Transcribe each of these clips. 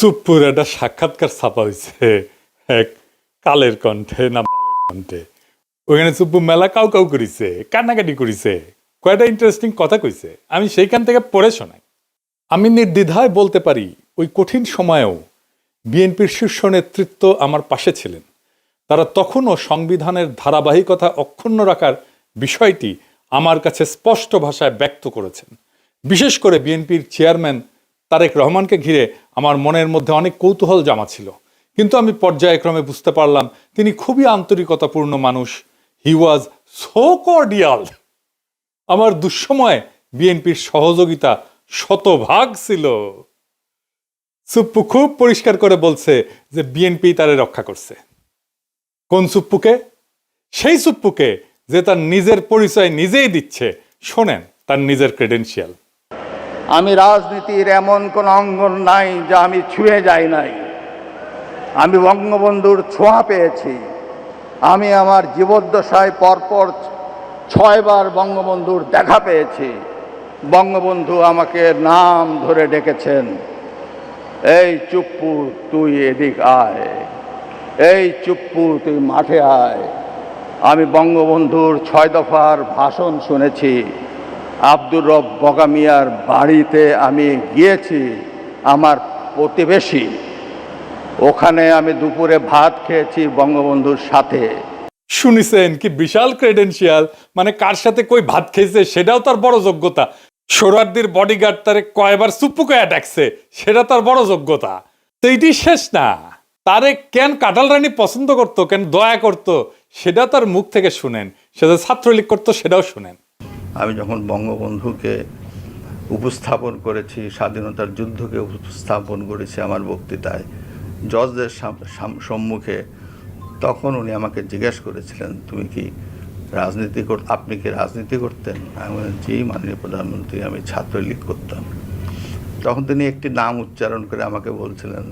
সুপ্পুর একটা সাক্ষাৎকার ছাপা হয়েছে এক কালের কণ্ঠে না বালের কণ্ঠে। ওখানে সুপ্পু মেলা কাউ কাউ করিছে, কান্নাকাটি করিছে, কয়টা ইন্টারেস্টিং কথা কইছে, আমি সেইখান থেকে পড়ে শোনাই। আমি নির্দ্বিধায় বলতে পারি ওই কঠিন সময়েও বিএনপির শীর্ষ নেতৃত্ব আমার পাশে ছিলেন। তারা তখনও সংবিধানের ধারাবাহিকতা অক্ষুণ্ণ রাখার বিষয়টি আমার কাছে স্পষ্ট ভাষায় ব্যক্ত করেছেন। বিশেষ করে বিএনপির চেয়ারম্যান তারেক রহমানকে ঘিরে আমার মনের মধ্যে অনেক কৌতূহল জমা ছিল, কিন্তু আমি পর্যায়ক্রমে বুঝতে পারলাম তিনি খুবই আন্তরিকতাপূর্ণ মানুষ। হি ওয়াজ সো কর্ডিয়াল। আমার দুঃসময়ে বিএনপির সহযোগিতা শতভাগ ছিল। সুপ্পু খুব পরিষ্কার করে বলছে যে বিএনপি তারে রক্ষা করছে। কোন সুপ্পুকে? সেই সুপ্পুকে যে তার নিজের পরিচয় নিজেই দিচ্ছে। শোনেন তার নিজের ক্রেডেনশিয়াল। আমি রাজনীতির এমন কোন অঙ্গন নাই যা আমি ছুঁয়ে যাই নাই। আমি বঙ্গবন্ধুর ছোঁয়া পেয়েছি। আমি আমার জীবদ্দশায় পরপর 6 বার বঙ্গবন্ধুর দেখা পেয়েছি। বঙ্গবন্ধু আমাকে নাম ধরে ডেকেছেন, এই চুপ্পু তুই এদিক আয়, এই চুপ্পু তুই মাঠে আয়। আমি বঙ্গবন্ধুর 6 দফার ভাষণ শুনেছি। আব্দুর রব বগা মিয়ার বাড়িতে আমি গিয়েছি, আমার প্রতিবেশী। ওখানে আমি দুপুরে ভাত খেয়েছি বঙ্গবন্ধুর সাথে। শুনিছেন কি বিশাল ক্রেডেনশিয়াল? মানে কার সাথে কই ভাত খেয়েছে সেটাও তার বড় যোগ্যতা। সোহরাওয়ার্দীর বডিগার্ড তারে কয়বার সুপ্পুকে ডাকছে সেটা তার বড় যোগ্যতা। তো এটি শেষ না, তারে কেন কাঁঠাল রানী পছন্দ করতো, কেন দয়া করতো, সেটা তার মুখ থেকে শুনেন। সে যে ছাত্রলীগ করতো সেটাও শুনেন। আমি যখন বঙ্গবন্ধুকে উপস্থাপন করেছি, স্বাধীনতার যুদ্ধকে উপস্থাপন করেছি আমার বক্তৃতায় জজদের সম্মুখে, তখন উনি আমাকে জিজ্ঞেস করেছিলেন, তুমি কি আপনি কি রাজনীতি করতেন? আমি বললাম, জি মাননীয় প্রধানমন্ত্রী, আমি ছাত্রলীগ করতাম। তখন তিনি একটি নাম উচ্চারণ করে আমাকে বলছিলেন,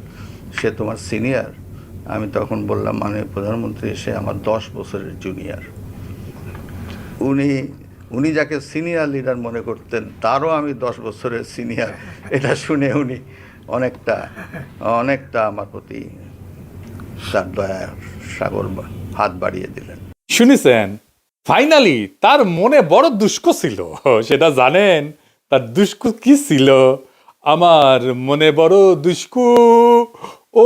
সে তোমার সিনিয়র? আমি তখন বললাম, মাননীয় প্রধানমন্ত্রী, সে আমার 10 বছরের জুনিয়র। উনি যাকে সিনিয়র লিডার মনে করতেন তারও আমি 10 বছরের সিনিয়র। এটা শুনে উনি অনেকটা আমার প্রতি তার দয়ার সাগর হাত বাড়িয়ে দিলেন। শুনেছেন, ফাইনালি তার মনে বড় দুষ্কু ছিল। সেটা জানেন তার দুষ্কু কি ছিল? আমার মনে বড় দুষ্কু, ও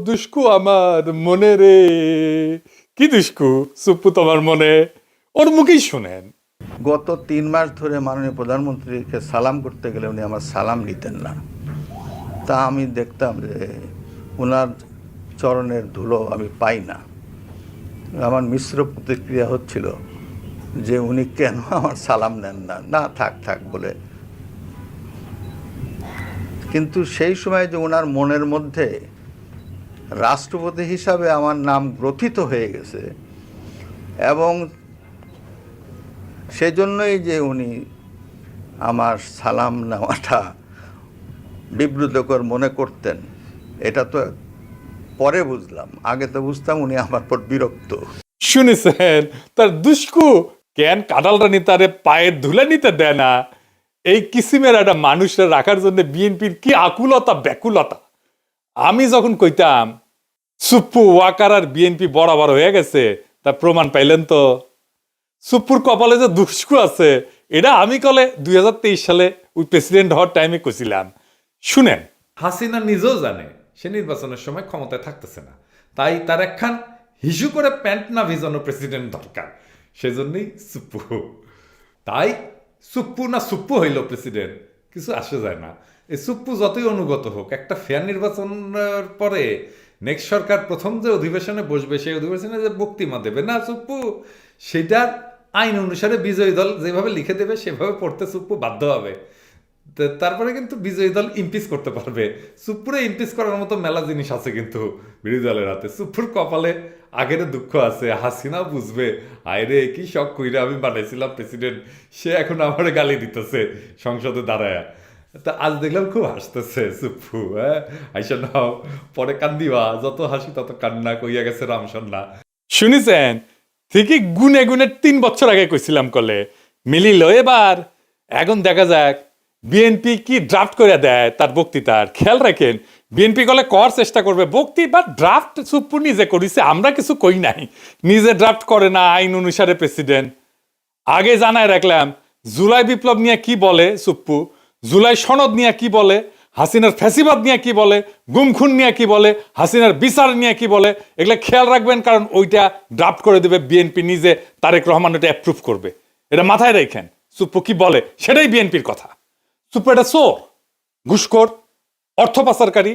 দুষ্কু আমার মনে রে। কি দুষ্কু সুপ্পু তোমার মনে? ওর মুখেই শুনেন। গত 3 মাস ধরে মাননীয় প্রধানমন্ত্রীকে সালাম করতে গেলে উনি আমার সালাম নিতেন না। তা আমি দেখতাম যে ওনার চরণের ধুলো আমি পাই না। আমার মিশ্র প্রতিক্রিয়া হচ্ছিল যে উনি কেন আমার সালাম নেন না, না থাক বলে। কিন্তু সেই সময় যে ওনার মনের মধ্যে রাষ্ট্রপতি হিসাবে আমার নাম গ্রথিত হয়ে গেছে, এবং সেজন্যই যে উনি আমার সালাম নেওয়াটা বিব্রতকর মনে করতেন, এটা তো পরে বুঝলাম। আগে তো বুঝতাম উনি আমার পর বিরক্ত। শুনেছেন তার দুষ্কু কেন কাঁঠাল রানী তারে পায়ের ধুলে নিতে দেয় না। এই কিসিমের একটা মানুষরা রাখার জন্য বিএনপির কি আকুলতা ব্যাকুলতা। আমি যখন কইতাম সুপ্পু ওয়াকার আর বিএনপি বরাবর হয়ে গেছে, তার প্রমাণ পাইলেন তো। সুপ্পুর কপালে যে দুষ্কু আছে এটা আমি কলে 2023 সালে ওই প্রেসিডেন্ট হওয়ার টাইমে কইছিলাম। শুনেন, হাসিনা নিজেও জানে সে নির্বাচনের সময় ক্ষমতায় থাকতেছে না, তাই তার একখান হিসু করে প্যান্ট না ভিজানো প্রেসিডেন্ট দরকার। সেজন্যই সুপ্পু। তাই সুপ্পু হইল প্রেসিডেন্ট, কিছু আসে যায় না। এই সুপ্পু যতই অনুগত হোক, একটা ফেয়ার নির্বাচনের পরে নেক্সট সরকার প্রথম যে অধিবেশনে বসবে, সেই অধিবেশনে যে বক্তৃতা দেবে না সুপ্পু, সেটার আইন অনুসারে বিজয়ী দল যেভাবে লিখে দেবে সেভাবে পড়তে সুপ্পু বাধ্য হবে। তারপরে কিন্তু বিজয়ী দল ইমপিচ করতে পারবে। সুপ্পুরে ইমপিচ করার মতো মেলা জিনিস আছে কিন্তু বিরোধী দলের হাতে। সুপ্পুর কপালে আগের দুঃখ আছে, হাসিনা বুঝবে, আয়রে কি শখ কইরা আমি বানাইছিলাম প্রেসিডেন্ট, সে এখন আমার গালি দিতেছে সংসদে দাঁড়ায়। তা আজ দেখলাম খুব হাসতেছে সুপ্পু। হ্যাঁ, আইসা নাও, পরে কান্দিবা, যত হাসি তত কান্না, কইয়া গেছে রামসন্না। শুনিছেন, ঠিকই গুনে 3 বছর আগে কইছিলাম কলে মিলিল। এবার এখন দেখা যাক বিএনপি কি ড্রাফট করে দেয় তার বক্তৃতার। খেয়াল রাখেন বিএনপি কলে কর চেষ্টা করবে বক্তি বা ড্রাফট সুপ্পু নিজে করিছে, আমরা কিছু কই নাই। নিজে ড্রাফট করে না, আইন অনুসারে প্রেসিডেন্ট। আগে জানায় রাখলাম জুলাই বিপ্লব নিয়ে কি বলে সুপ্পু, জুলাই সনদ নিয়ে কি বলে, হাসিনার ফ্যাসিবাদ নিয়ে কি বলে, গুমখুন নিয়ে কি বলে, হাসিনার বিচার নিয়ে কি বলে, এগুলো খেয়াল রাখবেন, কারণ ওইটা ড্রাফট করে দেবে বিএনপি নিজে, তারেক রহমান ওটা অ্যাপ্রুভ করবে। এটা মাথায় রাখেন সুপ্পু কি বলে সেটাই বিএনপির কথা। সুপ্পু এটা চোর, ঘুষখোর, অর্থ পাচারকারী,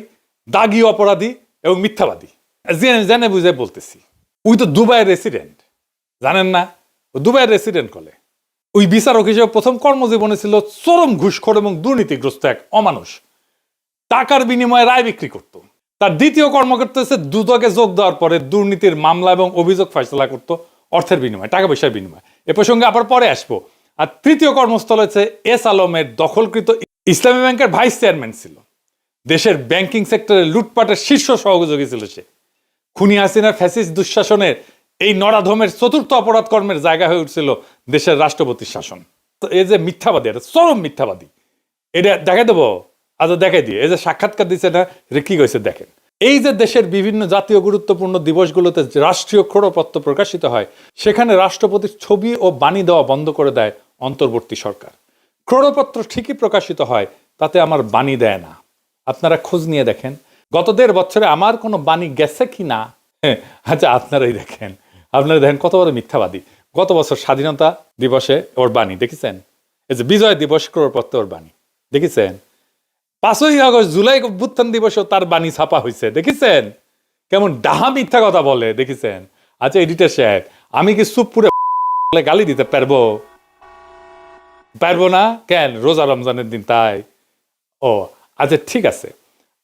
দাগী অপরাধী এবং মিথ্যাবাদী। জেনে বুঝে বলতেছি, ওই তো দুবাইয়ের রেসিডেন্ট, জানেন না? ও দুবাইয়ের রেসিডেন্ট কলে ওই বিচারক হিসেবে প্রথম কর্মজীবনে ছিল চরম ঘুষখোর এবং দুর্নীতিগ্রস্ত এক অমানুষ। টাকার বিনিময়ে রায় বিক্রি করত। তার দ্বিতীয় কর্মকর্তা হচ্ছে দুদকে যোগ দেওয়ার পরে দুর্নীতির মামলা এবং অভিযোগ ফয়সলা করত অর্থের বিনিময়ে, টাকা পয়সার বিনিময়ে। এ প্রসঙ্গে আবার পরে আসবো। আর তৃতীয় কর্মস্থল হচ্ছে এস আলমের দখলকৃত ইসলামী ব্যাংকের ভাইস চেয়ারম্যান ছিল। দেশের ব্যাংকিং সেক্টরে লুটপাটের শীর্ষ সহযোগী ছিল সে। খুনি হাসিনার ফ্যাসিস্ট দুঃশাসনের এই নরাধমের চতুর্থ অপরাধ কর্মের জায়গা হয়ে উঠছিল দেশের রাষ্ট্রপতির শাসন। তো এই যে মিথ্যাবাদী, এটা চরম মিথ্যাবাদী, এটা দেখাই দেবো। আচ্ছা দেখাই দিয়ে, এই যে সাক্ষাৎকার দিচ্ছে না, এটা কি কইছে দেখেন। এই যে দেশের বিভিন্ন জাতীয় গুরুত্বপূর্ণ দিবসগুলোতে রাষ্ট্রীয় ক্রোড়পত্র প্রকাশিত হয়, সেখানে রাষ্ট্রপতির ছবি ও বাণী দেওয়া বন্ধ করে দেয় অন্তর্বর্তী সরকার। ক্রোড়পত্র ঠিকই প্রকাশিত হয়, তাতে আমার বাণী দেয় না। আপনারা খোঁজ নিয়ে দেখেন গত 1.5 বছরে আমার কোনো বাণী গেছে কি না। আচ্ছা আপনারাই দেখেন, আপনারা দেখেন কত বড় মিথ্যাবাদী। গত বছর স্বাধীনতা দিবসে ওর বাণী দেখেছেন, এই যে বিজয় দিবস ক্রোড়পত্র ওর বাণী দেখেছেন। 5ই আগস্ট জুলাই অভ্যুত্থান দিবসেও তার বাণী ছাপা হয়েছে দেখেছেন। কেমন ডাহা মিথ্যা কথা বলে দেখেছেন। আচ্ছা এডিটর সাহেব, আমি কি সুপ্পুরে গালি দিতে পারবো? পারবো না কেন? রোজা রমজানের দিন তাই। ও আচ্ছা ঠিক আছে,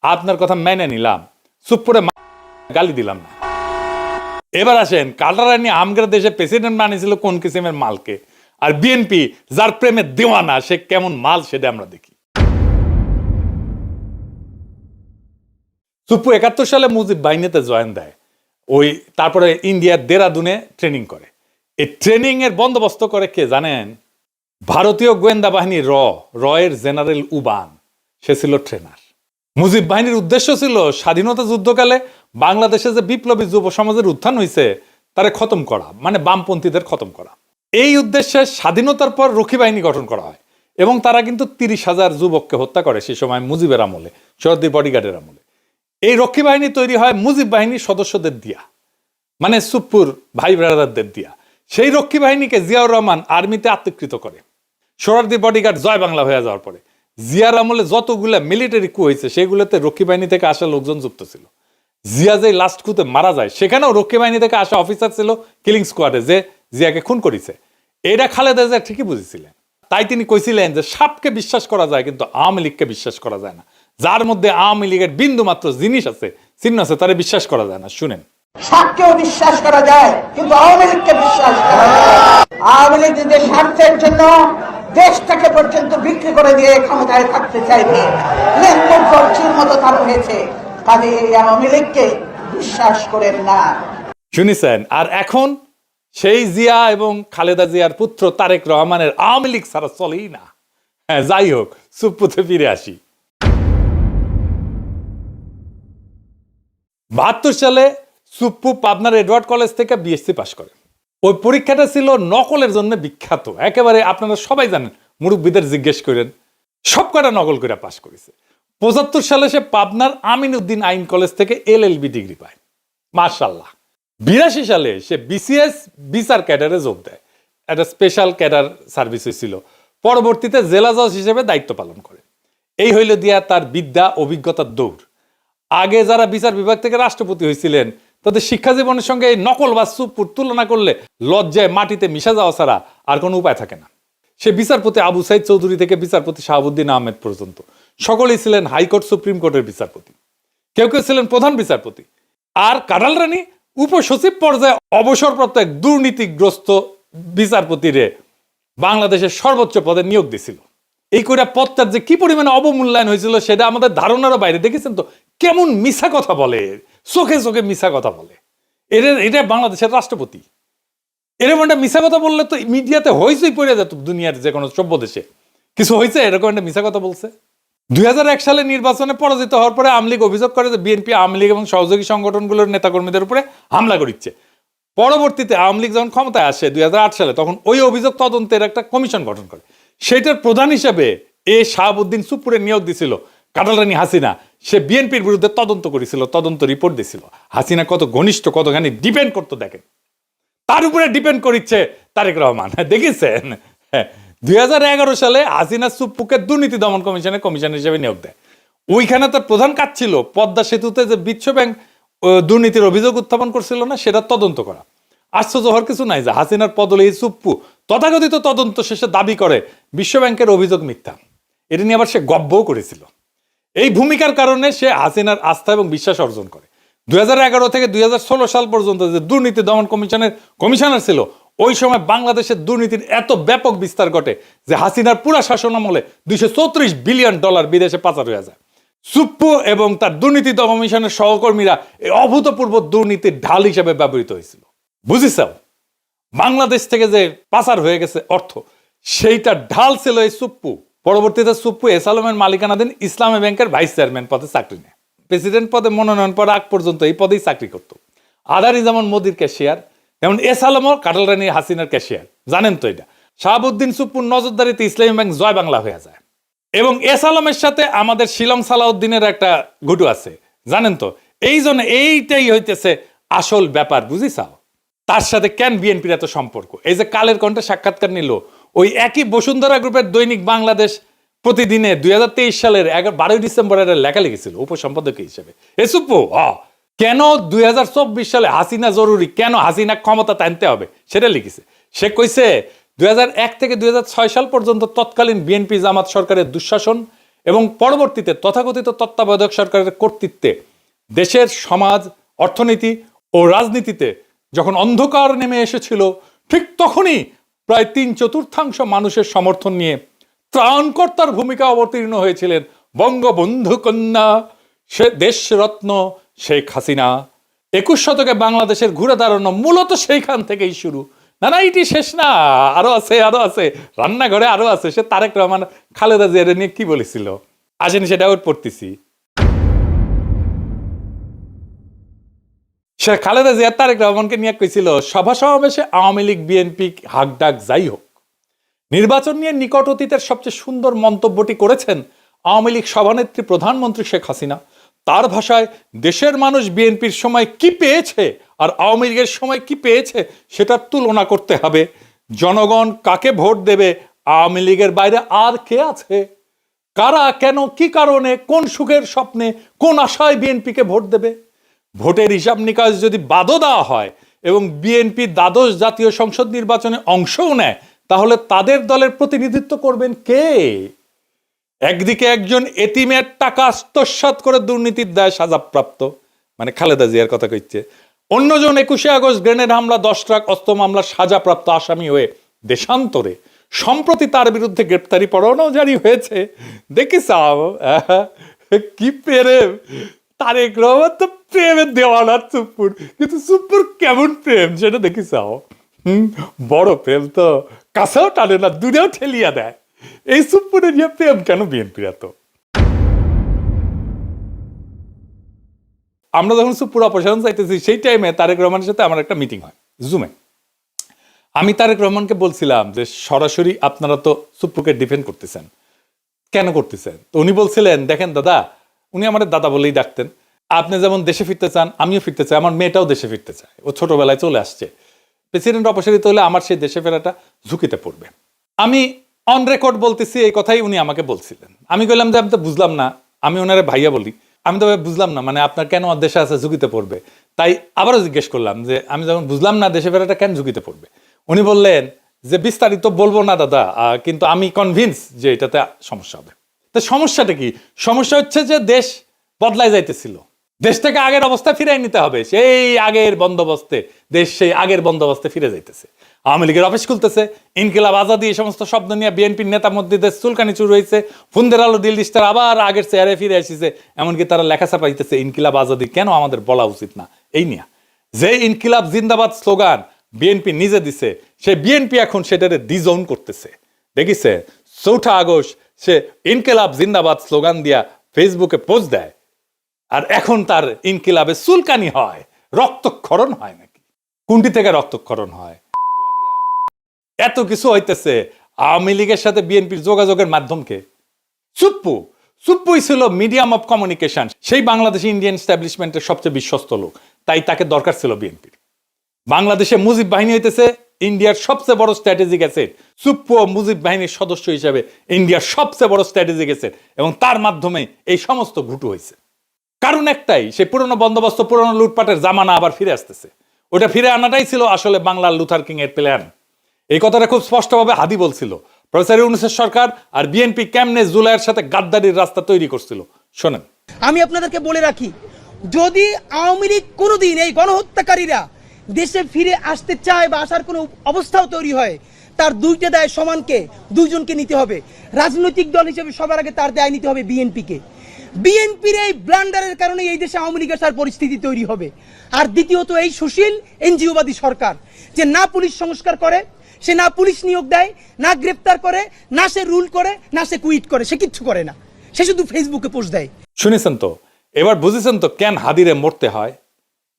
আপনার কথা মেনে নিলাম, সুপ্পুরে গালি দিলাম না। এবার আসেন, কাটারানি আমগের দেশে প্রেসিডেন্ট বানিয়েছিল কোন কিসিমের মালকে, আর বিএনপি যার প্রেমে দেওয়ানা সে কেমন মাল সেটা আমরা দেখি। সুপ্পু 71 সালে মুজিব বাহিনীতে জয়েন দেয়। ওই তারপরে ইন্ডিয়ার দেরাদুনে ট্রেনিং করে। এই ট্রেনিং এর বন্দোবস্ত করে কে জানেন? ভারতীয় গোয়েন্দা বাহিনী রয়ের জেনারেল উবান, সে ছিল ট্রেনার। মুজিব বাহিনীর উদ্দেশ্য ছিল স্বাধীনতা যুদ্ধকালে বাংলাদেশে যে বিপ্লবী যুব সমাজের উত্থান হয়েছে তারে খতম করা, মানে বামপন্থীদের খতম করা। এই উদ্দেশ্যে স্বাধীনতার পর রক্ষী বাহিনী গঠন করা হয় এবং তারা কিন্তু 30,000 যুবককে হত্যা করে সেই সময় মুজিবের আমলে, শরদ্দির বডিগার্ডের আমলে। এই রক্ষী বাহিনী তৈরি হয় মুজিব বাহিনীর সদস্যদের দিয়া, মানে সুপ্পুর ভাই ব্রাদারদের দিয়া। সেই রক্ষী বাহিনীকে জিয়াউর রহমান আর্মিতে আত্মীকৃত করে। সোহরাওয়ার্দী বডিগার্ড জয় বাংলা হয়ে যাওয়ার পরে জিয়ার আমলে যতগুলা মিলিটারি কু হয়েছে সেগুলোতে রক্ষী বাহিনী থেকে আসা লোকজন যুক্ত ছিল। জিয়া যে লাস্ট কুতে মারা যায় সেখানেও রক্ষী বাহিনী থেকে আসা অফিসার ছিল কিলিং স্কোয়াডে, যে জিয়াকে খুন করেছে। এটা খালেদা জিয়া ঠিকই বুঝেছিলেন। তাই তিনি কইছিলেন যে সাপকে বিশ্বাস করা যায় কিন্তু আওয়ামী লীগকে বিশ্বাস করা যায় না। যার মধ্যে আওয়ামী লীগের বিন্দু মাত্র জিনিস আছে, চিহ্ন আছে, তারে বিশ্বাস করা যায় না। শুনেন, সাপকেও বিশ্বাস করা যায় কিন্তু আওয়ামী লীগকে বিশ্বাস করা যায় না। আওয়ামী লীগ নিজের স্বার্থের জন্য দেশটাকে পর্যন্ত বিক্রি করে দিয়ে ক্ষমতায় থাকতে চাইবে, লেনদেন করছির মতো তার হয়েছে। কাজে এই আওয়ামী লীগকে বিশ্বাস করেন না। শুনেছেন? আর এখন সেই জিয়া এবং খালেদা জিয়ার পুত্র তারেক রহমানের আওয়ামী লীগ ছাড়া চলেই না। হ্যাঁ যাই হোক, সুপ্পুতে ফিরে আসি। 72 সালে সুপ্পু পাবনার এডওয়ার্ড কলেজ থেকে বিএসসি পাশ করে। ওই পরীক্ষাটা ছিল নকলের জন্য বিখ্যাত, একেবারে আপনারা সবাই জানেন, মুরব্বীদের জিজ্ঞেস করেন, সব কটা নকল করে পাশ করেছে। 75 সালে সে পাবনার আমিন উদ্দিন আইন কলেজ থেকে LLB ডিগ্রি পায়, মাশাআল্লাহ। 82 সালে সে BCS বিচার ক্যাডারে যোগ দেয়। একটা স্পেশাল ক্যাডার সার্ভিস হয়েছিল। পরবর্তীতে জেলা জজ হিসেবে দায়িত্ব পালন করে। এই হইল দিয়া তার বিদ্যা অভিজ্ঞতার দৌড়। আগে যারা বিচার বিভাগ থেকে রাষ্ট্রপতি হয়েছিলেন তাদের শিক্ষা জীবনের সঙ্গে এই নকল বা সুপ্পুর তুলনা করলে লজ্জায় মাটিতে মিশা যাওয়া ছাড়া আর কোনো উপায় থাকে না। সে বিচারপতি আবু সাইদ চৌধুরী থেকে বিচারপতি শাহাবুদ্দিন আহমেদ পর্যন্ত সকলেই ছিলেন হাইকোর্ট সুপ্রিম কোর্টের বিচারপতি, কেউ কেউ ছিলেন প্রধান বিচারপতি। আর কাঁঠাল রানী উপসচিব পর্যায়ে অবসরপ্রাপ্ত এক দুর্নীতিগ্রস্ত বিচারপতিরে বাংলাদেশের সর্বোচ্চ পদে নিয়োগ দিছিল। এই কইরা পদটার যে কি পরিমাণে অবমূল্যায়ন হয়েছিল সেটা আমাদের ধারণারও বাইরে। দেখেছেন তো কেমন মিছা কথা বলে, চোখে চোখে মিছা কথা বলে। এটা বাংলাদেশের রাষ্ট্রপতি। এরকম একটা মিছা কথা বললে তো মিডিয়াতে হইচই পড়ে যেত দুনিয়ার যে কোনো সভ্য দেশে। কিছু হয়েছে এরকম একটা মিছা কথা বলছে। 2001 সালে নির্বাচনে পরাজিত হওয়ার পরে আওয়ামী লীগ অভিযোগ করে যে বিএনপি আওয়ামী লীগ এবং সহযোগী সংগঠনগুলোর নেতাকর্মীদের উপরে হামলা করিচ্ছে। পরবর্তীতে আওয়ামী লীগ যখন ক্ষমতায় আসে 2008 সালে, তখন ওই অভিযোগ তদন্তের একটা কমিশন গঠন করে। সেটার প্রধান হিসেবে শাহাবুদ্দিন সুপ্পুরে নিয়োগ দিছিল কাটালরানী হাসিনা। সে বিএনপির বিরুদ্ধে তদন্ত করেছিল, তদন্ত রিপোর্ট দিছিল। হাসিনা কত ঘনিষ্ঠ, কতখানি ডিপেন্ড করতো দেখেন, তার উপরে ডিপেন্ড করিচ্ছে তারেক রহমান। দেখেছেন 2011 সালে হাসিনা সুপ্পুকে দুর্নীতি দমন কমিশনের কমিশনার হিসেবে নিয়োগ দেয়। ওইখানে তার প্রধান কাজ ছিল পদ্মা সেতুতে যে বিশ্ব ব্যাংক দুর্নীতির অভিযোগ উত্থাপন করছিল না, সেটা তদন্ত করা। আশ্চর্য হওয়ার কিছু নাই যে হাসিনার পদলে সুপ্পু তথাকথিত তদন্ত শেষে দাবি করে বিশ্ব ব্যাংকের অভিযোগ মিথ্যা। এটা নিয়ে আবার সে গব্বও করেছিল। এই ভূমিকার কারণে সে হাসিনার আস্থা এবং বিশ্বাস অর্জন করে। 2011 থেকে 2016 সাল পর্যন্ত যে দুর্নীতি দমন কমিশনের কমিশনার ছিল, ওই সময় বাংলাদেশের দুর্নীতির এত ব্যাপক বিস্তার ঘটে যে হাসিনার পুরা শাসনামলে $234 বিলিয়ন বিদেশে পাচার হয়ে যায়। সুপ্পু এবং তার দুর্নীতি দমন কমিশনের সহকর্মীরা এই অভূতপূর্ব দুর্নীতির ঢাল হিসেবে ব্যবহৃত হয়েছিল। বুঝিস, বাংলাদেশ থেকে যে পাচার হয়ে গেছে অর্থ, সেইটা ঢাল ছিল এই সুপ্পু। পরবর্তীতে সুপ্পু এস আলমের মালিকানাধীন ইসলামী ব্যাংকের ভাইস চেয়ারম্যান পদে চাকরি নেয়। প্রেসিডেন্ট পদে মনোনয়ন পাওয়ার আগ পর্যন্ত এই পদেই চাকরি করত। আদারি যেমন মোদির ক্যাশিয়ার, যেমন এস আলমও কাটালরানী হাসিনার ক্যাশিয়ার। জানেন তো এটা। শাহাবুদ্দিন সুপ্পুর নজরদারিতে ইসলামী ব্যাংক জয় বাংলা হয়ে যায়। এবং এস আলমের সাথে আমাদের শিলং সালাউদ্দিনের একটা ঘুটু আছে, জানেন তো। এই জন্য এইটাই হইতেছে আসল ব্যাপার, বুঝিসাও। তার সাথে কেন বিএনপির এত সম্পর্ক? এই যে কালের কণ্ঠে সাক্ষাৎকার নিল, ওই একই বসুন্ধরা গ্রুপের দৈনিক বাংলাদেশ প্রতিদিনে 2023 সালের 12 ডিসেম্বরের লেখা লিখেছিল উপসম্পাদক হিসেবে। এ সুপ্পু কেন 2024 সালে হাসিনা জরুরি, কেন হাসিনা ক্ষমতা টানতে হবে, সেটা লিখেছে। সে কইছে 2001 থেকে 2006 সাল পর্যন্ত তৎকালীন বিএনপি জামাত সরকারের দুঃশাসন এবং পরবর্তীতে তথাকথিত তত্ত্বাবধায়ক সরকারের কর্তৃত্বে দেশের সমাজ, অর্থনীতি ও রাজনীতিতে যখন অন্ধকার নেমে এসেছিল, ঠিক তখনই প্রায় 3/4 মানুষের সমর্থন নিয়ে ত্রাণকর্তার ভূমিকা অবতীর্ণ হয়েছিলেন বঙ্গবন্ধু কন্যা সে দেশরত্ন শেখ হাসিনা। 21 শতকে বাংলাদেশের ঘুরে দাঁড়ানো মূলত সেইখান থেকেই শুরু। না, এটি শেষ না, আরো আছে, রান্নাঘরে আরো আছে। সে তারেক রহমান খালেদা জিয়া নিয়ে কি বলেছিল, আসেন সেটা ওর পড়তেছি। সে খালেদা জিয়া তারেক রহমানকে নিয়ে কইছিল, সভা সমাবেশে আওয়ামী লীগ বিএনপি হাক ডাক যাই হোক, নির্বাচন নিয়ে নিকট অতীতের সবচেয়ে সুন্দর মন্তব্যটি করেছেন আওয়ামী লীগ সভানেত্রী প্রধানমন্ত্রী শেখ হাসিনা। তার ভাষায়, দেশের মানুষ বিএনপির সময় কি পেয়েছে আর আওয়ামী লীগের সময় কি পেয়েছে সেটার তুলনা করতে হবে। জনগণ কাকে ভোট দেবে, আওয়ামী লীগের বাইরে আর কে আছে? কারা, কেন, কি কারণে, কোন সুখের স্বপ্নে, কোন আশায় বিএনপিকে ভোট দেবে? ভোটের হিসাব নিকাশ যদি বাদও দেওয়া হয় এবং বিএনপি দ্বাদশ জাতীয় সংসদ নির্বাচনে অংশও নেয়, তাহলে তাদের দলের প্রতিনিধিত্ব করবেন কে? একদিকে একজন এতিমের টাকা আত্মসাৎ করে দুর্নীতির দায় সাজাপ্রাপ্ত, মানে খালেদা জিয়ার কথা কইছে, অন্যজন 21শে আগস্ট গ্রেনেড হামলা, 10 ট্রাক অস্ত্র মামলার সাজাপ্রাপ্ত আসামি হয়ে দেশান্তরে। সম্প্রতি তার বিরুদ্ধে গ্রেপ্তারি পরোয়ানাও জারি হয়েছে। দেখিস কি প্রেম! তারেক রহমান তো প্রেমের দেওয়ানা সুপ্পুর, কিন্তু সুপ্পুর কেমন প্রেম সেটা দেখিস। বড় প্রেম তো কাছেও টানে না, দূরেও ঠেলিয়া দেয়। এই সুপ্পুরের নিয়ে প্রেম কেন বিএনপির এত? আমরা যখন সুপ্পুর অপসারণ চাইতেছি, সেই টাইমে তারেক রহমানের সাথে আমার একটা মিটিং হয় জুমে। আমি তারেক রহমানকে বলছিলাম যে সরাসরি আপনারা তো সুপ্পুকে ডিফেন্ড করতেছেন, কেন করতেছেন? তো উনি বলছিলেন, দেখেন দাদা, উনি আমার দাদা বলেই ডাকতেন, আপনি যেমন দেশে ফিরতে চান, আমিও ফিরতে চাই, আমার মেয়েটাও দেশে ফিরতে চায়, ও ছোটবেলায় চলে আসছে। প্রেসিডেন্ট অপসারিত হলে আমার সেই দেশে ফেরাটা ঝুঁকিতে পড়বে। আমি অন রেকর্ড বলতেছি, এই কথাই উনি আমাকে বলছিলেন। আমি বললাম যে আমি তো বুঝলাম না, আমি ওনারে ভাইয়া বলি, আমি তো বুঝলাম না, মানে আপনার কেন দেশে আছে ঝুঁকিতে পড়বে? তাই আবারও জিজ্ঞেস করলাম যে আমি যখন বুঝলাম না দেশে ফেরাটা কেন ঝুঁকিতে পড়বে, উনি বললেন যে বিস্তারিত বলবো না দাদা, কিন্তু আমি কনভিন্স যে এটাতে সমস্যা হবে। তো সমস্যাটা কি? সমস্যা হচ্ছে যে দেশ বদলায় যাইতেছিল, দেশটাকে আগের অবস্থায় ফিরাই নিতে হবে। সেই আগের বন্দোবস্তে, দেশ সেই আগের বন্দোবস্তে ফিরে যাইতেছে। আওয়ামী লীগের অফিস খুলতেছে, ইনকিলাব আজাদি, এই সমস্ত শব্দ নিয়ে বিএনপির নেতা মধ্যে দেশ চুলকানি শুরু হয়েছে। ফুন্দের আলো দিল্লিস্টার আবার আগের চেয়ারে ফিরে এসেছে, এমনকি তারা লেখা ছাপাইতেছে ইনকিলাব আজাদি কেন আমাদের বলা উচিত না। এই নিয়ে যে ইনকিলাব জিন্দাবাদ স্লোগান বিএনপি নিজে দিছে, সে বিএনপি এখন সেটারে ডিজোন করতেছে। দেখিছে 4 আগস্ট সে ইনকিলাব জিন্দাবাদ স্লোগান দিয়া ফেসবুকে পোস্ট দেয়, আর এখন তার ইনকিলাবে চুলকানি হয়, রক্তক্ষরণ হয় নাকি? কোনটি থেকে রক্তক্ষরণ হয়? এত কিছু হইতেছে, আওয়ামী লীগের সাথে বিএনপির যোগাযোগের মাধ্যমকে সুপ্পুই ছিল মিডিয়াম অফ কমিউনিকেশন। সেই বাংলাদেশি ইন্ডিয়ান এস্টাবলিশমেন্টের সবচেয়ে বিশ্বস্ত লোক, তাই তাকে দরকার ছিল বিএনপির। বাংলাদেশে মুজিব বাহিনী হইতেছে ইন্ডিয়ার সবচেয়ে বড় স্ট্র্যাটেজিক অ্যাসেট। সুপ্পু মুজিব বাহিনীর সদস্য হিসেবে ইন্ডিয়ার সবচেয়ে বড় স্ট্র্যাটেজিক অ্যাসেট, এবং তার মাধ্যমে এই সমস্ত ঘুটু হয়েছে। কারণ একটাই, সেই পুরনো বন্দোবস্ত, পুরনো লুটপাটের জামানা আবার ফিরে আসতেছে। ওটা ফিরে আনাটাই ছিল আসলে বাংলার লুথার কিং এর প্ল্যান। এই কথাটা খুব স্পষ্টভাবে হাদি বলছিল। প্রফেসর ইউনূসের সরকার আর বিএনপি কেমনে জুলাইয়ের সাথে গাদ্দারির রাস্তা তৈরি করছিল শোনেন। আমি আপনাদেরকে বলে রাখি, যদি আওয়ামী লীগ কোনোদিন এই গণহত্যাকারীরা দেশে ফিরে আসতে চায় বা আসার কোনো অবস্থাও তৈরি হয়, তার দুইটা দায় সমানকে, দুইজনকে নিতে হবে। রাজনৈতিক দল হিসেবে সবার আগে তার দায় নিতে হবে বিএনপিকে। বিএনপির এই ব্লান্ডারের কারণে এই দেশে আওয়ামী লীগের সার পরিস্থিতি তৈরি হবে। আর দ্বিতীয়ত এই সুশীল এনজিওবাদী সরকার, যে না পুলিশ সংস্কার করে, সে না পুলিশ নিয়োগ দেয়, না গ্রেপ্তার করে, না সে রুল করে, না সে কুইট করে, সে কিচ্ছু করে না, সে শুধু ফেসবুকে পোস্ট দেয়। শুনেছেন তো? এবার বুঝেছেন তো কেন হাদিরে মরতে হয়,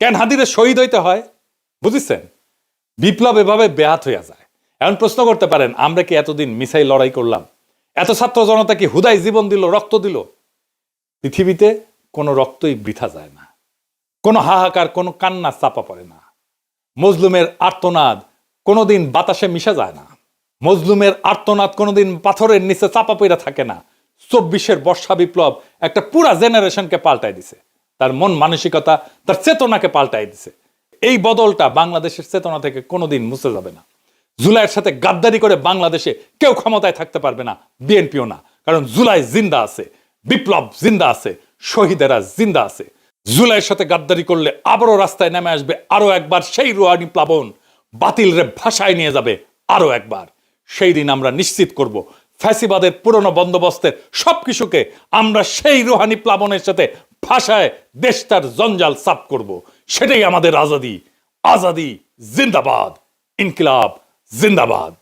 কেন হাদিরে শহীদ হইতে হয়? বুঝেছেন? বিপ্লব এভাবে ব্যাহত হইয়া যায়। এখন প্রশ্ন করতে পারেন, আমরা কি এতদিন মিসাইল লড়াই করলাম? এত ছাত্র জনতা কি হুদাই জীবন দিল, রক্ত দিল? পৃথিবীতে কোনো রক্তই বৃথা যায় না, কোনো হাহাকার, কোনো কান্না চাপা পড়ে না। মজলুমের আর্তনাদ কোনোদিন বাতাসে মিশে যায় না, মজলুমের আর্তনাদ কোনোদিন পাথরের নিচে চাপা পড়ে থাকে না। 24-এর বর্ষা বিপ্লব একটা পুরা জেনারেশনকে পাল্টাই দিছে, তার মন মানসিকতা, তার চেতনাকে পাল্টাই দিছে। এই বদলটা বাংলাদেশের চেতনা থেকে কোনোদিন মুছে যাবে না। জুলাইয়ের সাথে গাদ্দারি করে বাংলাদেশে কেউ ক্ষমতায় থাকতে পারবে না, বিএনপিও না। কারণ জুলাই জিন্দা আছে, বিপ্লব জিন্দা আছে, শহীদেরা জিন্দা আছে। জুলাইয়ের সাথে গাদ্দারি করলে আবারও রাস্তায় নেমে আসবে আরো একবার সেই রুহানি প্লাবন, বাতিল রে ভাষায় নিয়ে যাবে আরো একবার। সেই দিন আমরা নিশ্চিত করব ফ্যাসিবাদের পুরনো বন্দোবস্তের সবকিছুকে আমরা সেই রুহানি প্লাবনের সাথে ভাষায় দেশটার জঞ্জাল সাফ করব। সেটাই আমাদের আজাদি। আজাদি জিন্দাবাদ, ইনকিলাব জিন্দাবাদ।